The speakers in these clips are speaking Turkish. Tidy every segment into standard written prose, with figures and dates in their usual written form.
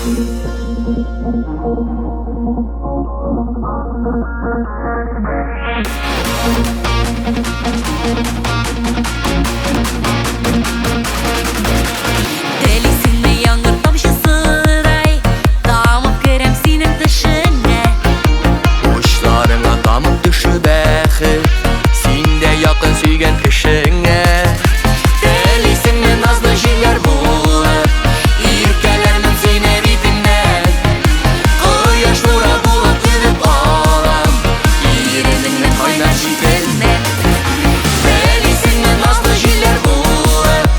Delisinme yağmur tomşısıday, damıp kerem senin dışına. Uçlarına damıp düşüp bäxit, sinde yakın suygen kişine. Delisinme nazlı jiller bulup, irkelermin seni ritimden. Koyaş nura bulup gülüp alam, irininle kaynar şikelmen. Delisinme nazlı jiller bulup,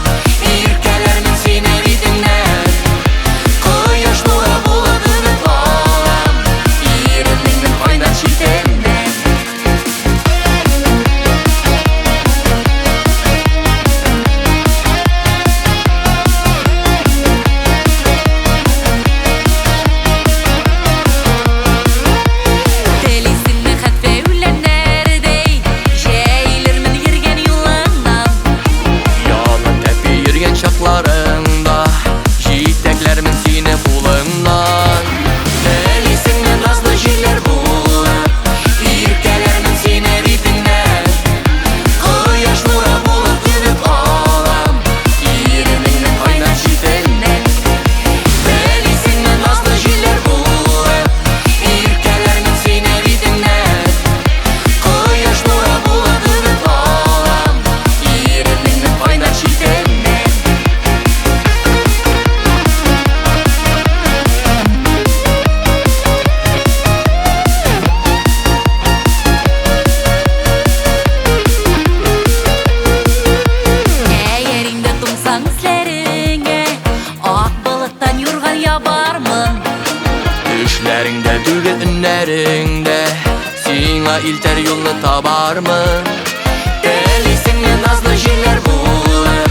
irkelermin seni ritimden. Koyaş nura bulup gülüp alam, irininle kaynar şikelmen. Delisinme hat ve ülenlerdey, jeylermin yürgen yolundan. Yalan tepi yürgen şaklarında, jiteklermin seni bulundan. Delisinme nazlı jiller bulup, irkelermin seni ritimden. Koyaş nura bulup gülüp alam, irininle kaynar şikelmen. Delisinme nazlı jiller bulup, irkelermin seni ritimden. Koyaş nura bulup gülüp alam, irininle kaynar şikelmen. Eğerinde tumsan izlerine, ak balıktan yurgan yabarmın. Düşlerinde düğün ünlerinde, sina ilter yolunu tabarmın. Delisinme nazlı jiller bulup,